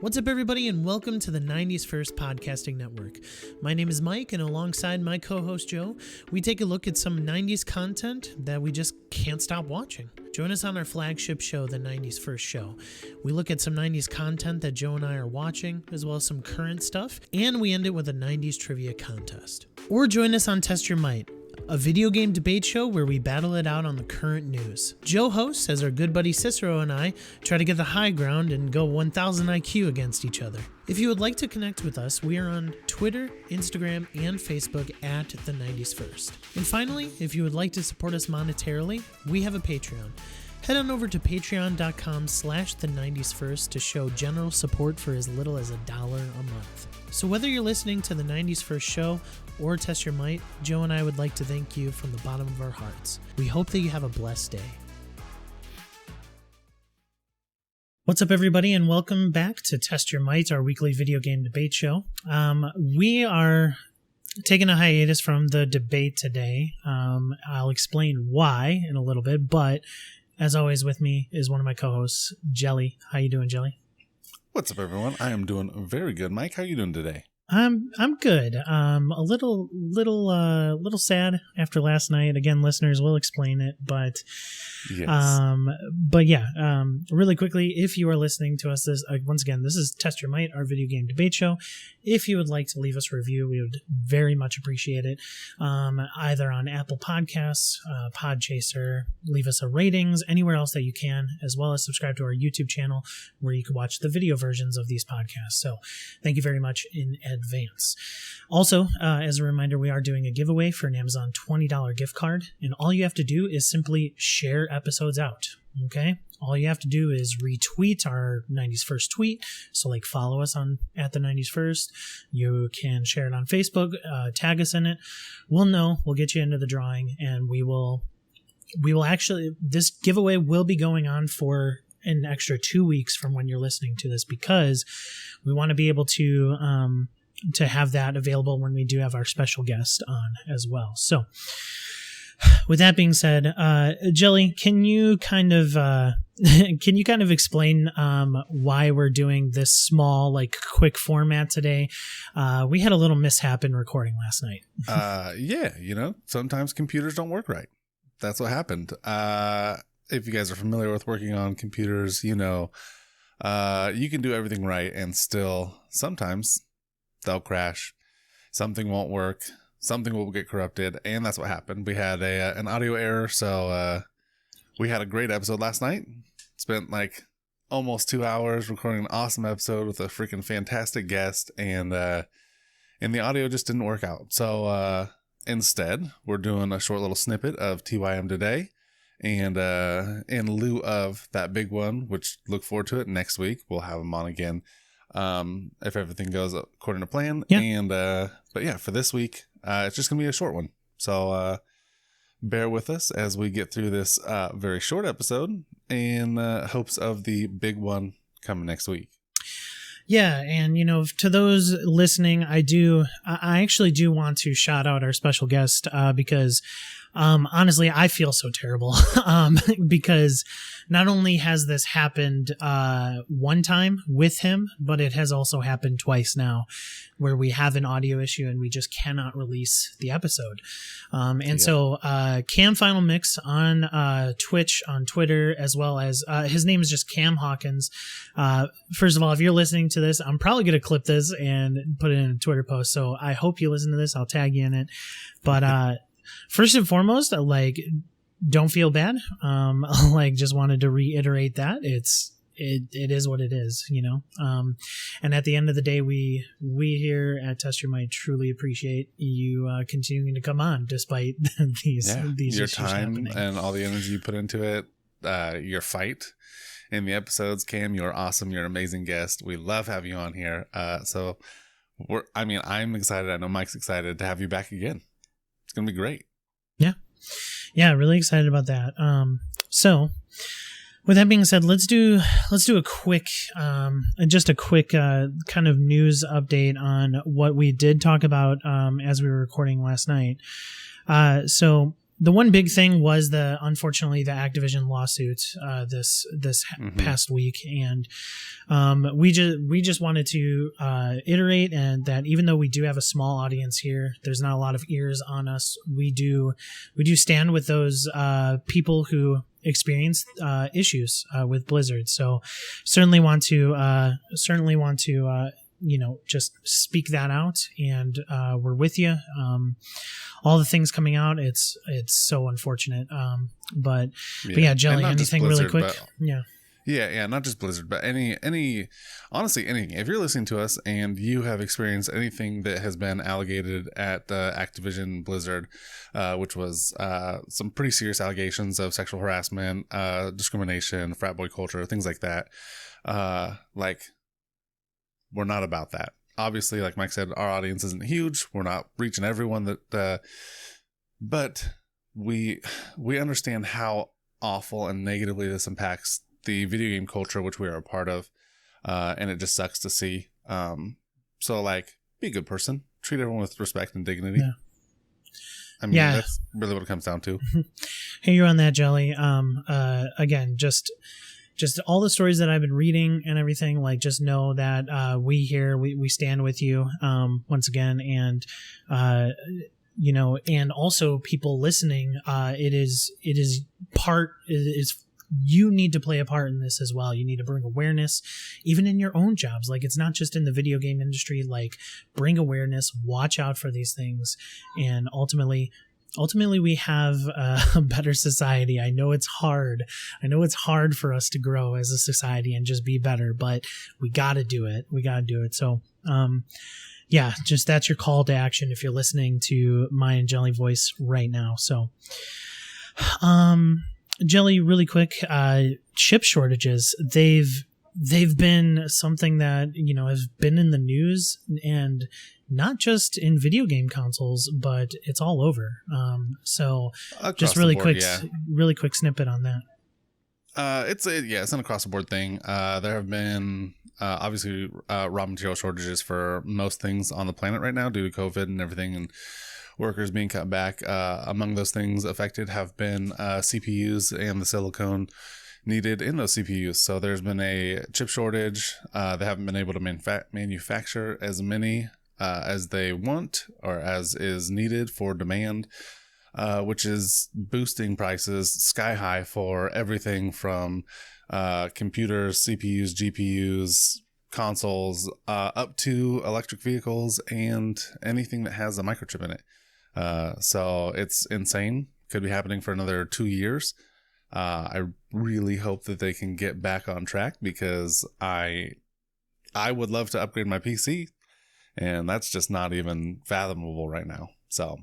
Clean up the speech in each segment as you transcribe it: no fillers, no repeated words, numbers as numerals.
What's up, everybody, and welcome to the 90s First Podcasting Network. My name is Mike, and alongside my co-host Joe, we take a look at some 90s content that we just can't stop watching. Join us on our flagship show, the 90s First Show. We look at some 90s content that Joe and I are watching, as well as some current stuff, and we end it with a 90s trivia contest. Or join us on Test Your Might, a video game debate show where we battle it out on the current news. Joe hosts as our good buddy Cicero and I try to get the high ground and go 1000 IQ against each other. If you would like to connect with us, we are on Twitter, Instagram, and Facebook at the 90s First. And finally, if you would like to support us monetarily, we have a Patreon. Head on over to patreon.com/the90sfirst to show general support for as little as $1 a month. So whether you're listening to the 90s First Show or Test Your Might, Joe and I would like to thank you from the bottom of our hearts. We hope that you have a blessed day. What's up, everybody, and welcome back to Test Your Might, our weekly video game debate show. We are taking a hiatus from the debate today. I'll explain why in a little bit, but as always, with me is one of my co-hosts, Jelly. How you doing, Jelly? What's up, everyone? I am doing very good. Mike, how you doing today? I'm good. A little sad after last night. Again, listeners will explain it, but yes. Really quickly, if you are listening to us, once again, this is Test Your Might, our video game debate show. If you would like to leave us a review, we would very much appreciate it. Either on Apple Podcasts, Podchaser, leave us a ratings, anywhere else that you can, as well as subscribe to our YouTube channel where you can watch the video versions of these podcasts. So thank you very much in advance. Also, as a reminder, we are doing a giveaway for an Amazon $20 gift card, and all you have to do is simply share episodes out. Okay, all you have to do is retweet our 90s First tweet. So follow us on at the 90s First. You can share it on Facebook, tag us in it. We'll get you into the drawing, and we will actually, this giveaway will be going on for an extra 2 weeks from when you're listening to this, because we want to be able to have that available when we do have our special guest on as well. So with that being said, Jelly, can you kind of explain why we're doing this small, quick format today? We had a little mishap in recording last night. Sometimes computers don't work right. That's what happened. If you guys are familiar with working on computers, you can do everything right and still sometimes they'll crash. Something won't work. Something will get corrupted, and that's what happened. We had an audio error, so we had a great episode last night. Spent almost 2 hours recording an awesome episode with a freaking fantastic guest, and the audio just didn't work out. So instead, we're doing a short little snippet of TYM today, and in lieu of that big one, which look forward to it next week, we'll have them on again if everything goes according to plan. Yeah. And but yeah, for this week, it's just gonna be a short one, so bear with us as we get through this very short episode in hopes of the big one coming next week. Yeah, and to those listening, I actually do want to shout out our special guest because honestly, I feel so terrible because not only has this happened one time with him, but it has also happened twice now where we have an audio issue and we just cannot release the episode. So Cam Final Mix on Twitch, on Twitter, as well as his name is just Cam Hawkins. First of all, if you're listening to this, I'm probably going to clip this and put it in a Twitter post. So I hope you listen to this. I'll tag you in it. But first and foremost, don't feel bad. Just wanted to reiterate that it is what it is, and at the end of the day, we here at Test Your Might truly appreciate you continuing to come on despite these your issues time happening. And all the energy you put into it, your fight in the episodes. Cam, you're awesome. You're an amazing guest. We love having you on here. So I'm excited. I know Mike's excited to have you back again. It's gonna be great. Yeah, really excited about that. So with that being said, let's do a quick kind of news update on what we did talk about as we were recording last night. So the one big thing was unfortunately the Activision lawsuit this past week, and we just wanted to iterate and that even though we do have a small audience here, there's not a lot of ears on us. We do stand with those people who experience issues with Blizzard. So certainly want to just speak that out, and we're with you. All the things coming out, it's so unfortunate. But yeah, Jelly, anything Blizzard, really quick? Yeah, not just Blizzard, but honestly, anything. If you're listening to us and you have experienced anything that has been alleged at Activision Blizzard, which was some pretty serious allegations of sexual harassment, discrimination, frat boy culture, things like that, we're not about that. Obviously, like Mike said, our audience isn't huge. We're not reaching everyone but we understand how awful and negatively this impacts the video game culture, which we are a part of. And it just sucks to see. So be a good person, treat everyone with respect and dignity. Yeah. I mean, that's really what it comes down to. Hey, you're on that, Jelly. Again, just all the stories that I've been reading and everything, just know that we stand with you once again, and and also people listening. You need to play a part in this as well. You need to bring awareness, even in your own jobs. It's not just in the video game industry. Bring awareness, watch out for these things, and ultimately we have a better society. I know it's hard. I know it's hard for us to grow as a society and just be better, but we got to do it. So, just that's your call to action if you're listening to my and Jelly voice right now. So, Jelly, really quick, chip shortages. They've been something that, has been in the news, and not just in video game consoles, but it's all over. So across just really board, really quick snippet on that. It's an across the board thing. There have been obviously raw material shortages for most things on the planet right now due to COVID and everything, and workers being cut back. Among those things affected have been CPUs and the silicone needed in those CPUs. So there's been a chip shortage. They haven't been able to manufacture as many as they want or as is needed for demand, which is boosting prices sky high for everything from computers, CPUs, GPUs, consoles, up to electric vehicles and anything that has a microchip in it. So it's insane. Could be happening for another 2 years. I really hope that they can get back on track, because I would love to upgrade my PC, and that's just not even fathomable right now. So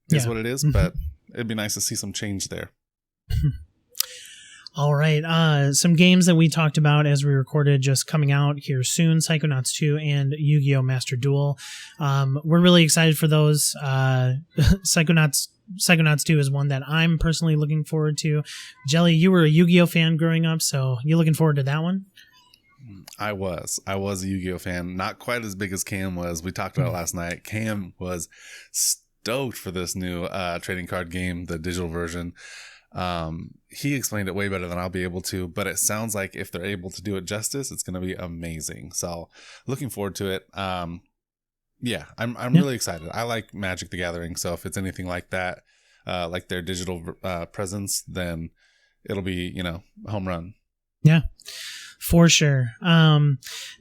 it's what it is, but it'd be nice to see some change there. All right. Some games that we talked about as we recorded just coming out here soon: Psychonauts 2 and Yu-Gi-Oh! Master Duel. We're really excited for those. Psychonauts 2 is one that I'm personally looking forward to. Jelly, you were a Yu-Gi-Oh! Fan growing up, so you looking forward to that one? I was a Yu-Gi-Oh! Fan. Not quite as big as Cam was. We talked about it last night. Cam was stoked for this new trading card game, the digital version. He explained it way better than I'll be able to, but it sounds like if they're able to do it justice, it's going to be amazing. So looking forward to it. I'm really excited. I like Magic the Gathering, so if it's anything like that, like their digital presence, then it'll be, home run. Yeah, for sure.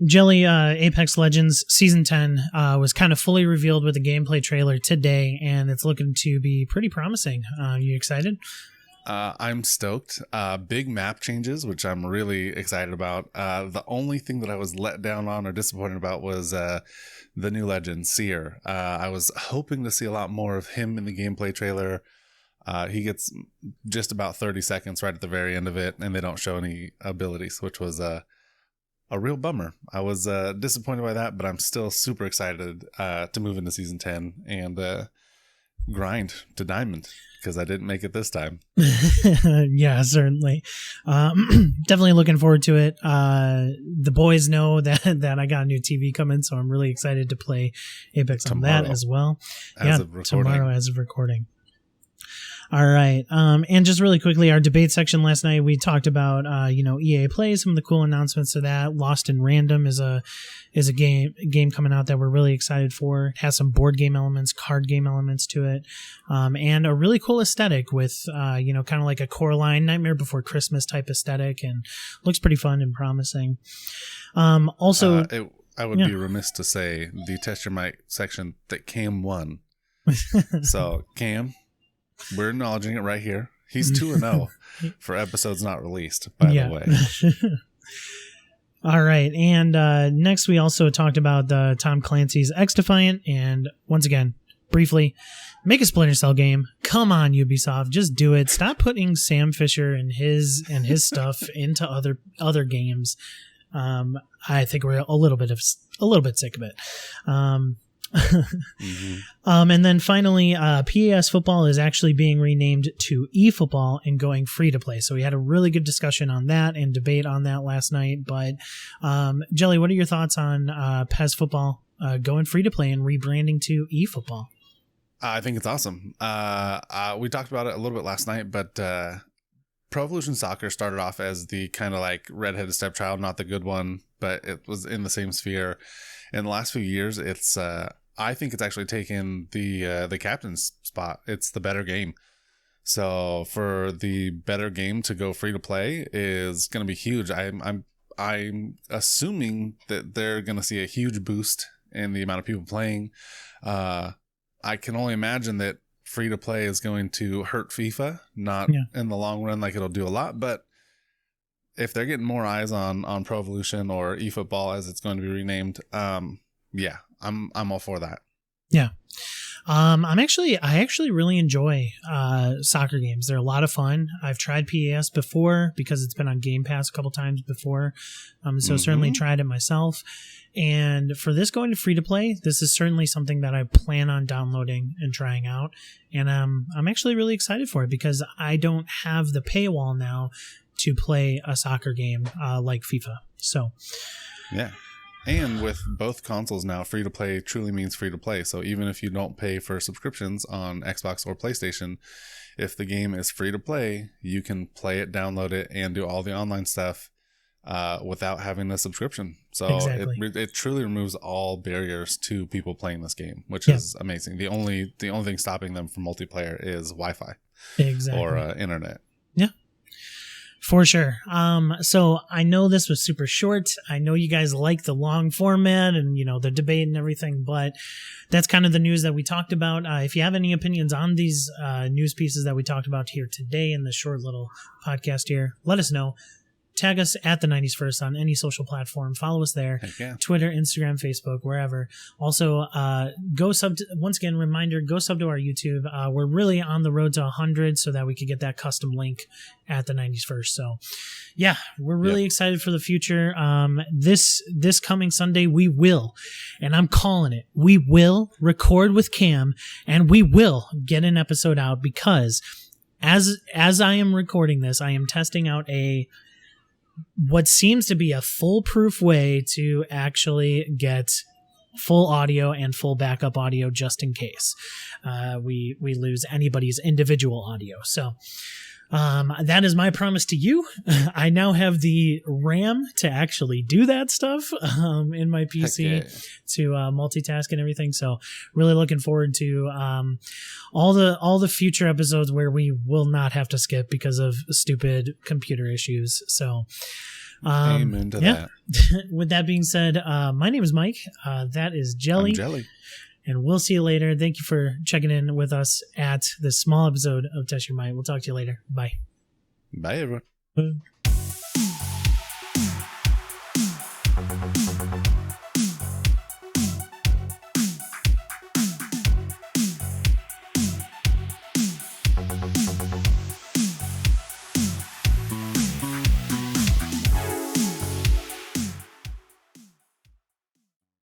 Jelly, Apex Legends Season 10 was kind of fully revealed with a gameplay trailer today, and it's looking to be pretty promising. You excited? I'm stoked. Big map changes, which I'm really excited about. The only thing that I was let down on or disappointed about was the new legend, Seer. I was hoping to see a lot more of him in the gameplay trailer. He gets just about 30 seconds right at the very end of it, and they don't show any abilities, which was a real bummer. I was disappointed by that, but I'm still super excited to move into Season 10 and grind to Diamond, because I didn't make it this time. Yeah, certainly. Definitely looking forward to it. The boys know that I got a new TV coming, so I'm really excited to play Apex on that as well. Tomorrow as of recording. All right. And just really quickly, our debate section last night, we talked about, EA Play, some of the cool announcements of that. Lost in Random is a game coming out that we're really excited for. It has some board game elements, card game elements to it, and a really cool aesthetic with, kind of like a Coraline Nightmare Before Christmas type aesthetic, and looks pretty fun and promising. Also, I would be remiss to say the Test Your Might section that Cam won. So Cam, we're acknowledging it right here. He's 2-0 for episodes not released, by the way. All right. And next, we also talked about the Tom Clancy's Ex Defiant. And once again, briefly, make a Splinter Cell game. Come on, Ubisoft. Just do it. Stop putting Sam Fisher and his stuff into other games. I think we're a little bit sick of it. And then finally, PES Football is actually being renamed to eFootball and going free to play. So we had a really good discussion on that and debate on that last night. But Jelly, what are your thoughts on PES Football going free to play and rebranding to eFootball? I think it's awesome. We talked about it a little bit last night, but Pro Evolution Soccer started off as the kind of like redheaded stepchild, not the good one, but it was in the same sphere. In the last few years, it's I think it's actually taken the captain's spot. It's the better game. So for the better game to go free to play is going to be huge. I'm assuming that they're going to see a huge boost in the amount of people playing. I can only imagine that free to play is going to hurt FIFA, not in the long run like it'll do a lot, but if they're getting more eyes on Pro Evolution or eFootball as it's going to be renamed, I'm all for that. Yeah. I actually really enjoy soccer games. They're a lot of fun. I've tried PES before because it's been on Game Pass a couple times before. So certainly tried it myself. And for this going to free to play, this is certainly something that I plan on downloading and trying out. And I'm actually really excited for it because I don't have the paywall now to play a soccer game like FIFA. So, yeah. And with both consoles now, free to play truly means free to play. So even if you don't pay for subscriptions on Xbox or PlayStation, if the game is free to play, you can play it, download it, and do all the online stuff without having a subscription. So it truly removes all barriers to people playing this game, which is amazing. The only thing stopping them from multiplayer is Wi-Fi or internet. Yeah. For sure. So I know this was super short. I know you guys like the long format and, the debate and everything, but that's kind of the news that we talked about. If you have any opinions on these news pieces that we talked about here today in the short little podcast here, let us know. Tag us at the 90s First on any social platform. Follow us there. Twitter, Instagram, Facebook, wherever. Also, go sub to, once again, reminder, go sub to our YouTube. We're really on the road to 100 so that we could get that custom link at the 90s First. So yeah, we're really excited for the future. This coming Sunday, we will, and I'm calling it, we will record with Cam and we will get an episode out because as I am recording this, I am testing out what seems to be a foolproof way to actually get full audio and full backup audio just in case we lose anybody's individual audio. So that is my promise to you. I now have the RAM to actually do that stuff in my PC to multitask and everything. So really looking forward to all the future episodes where we will not have to skip because of stupid computer issues. So amen to that. With that being said, my name is Mike. That is Jelly. I'm Jelly. And we'll see you later. Thank you for checking in with us at this small episode of Test Your Might. We'll talk to you later. Bye. Bye, everyone.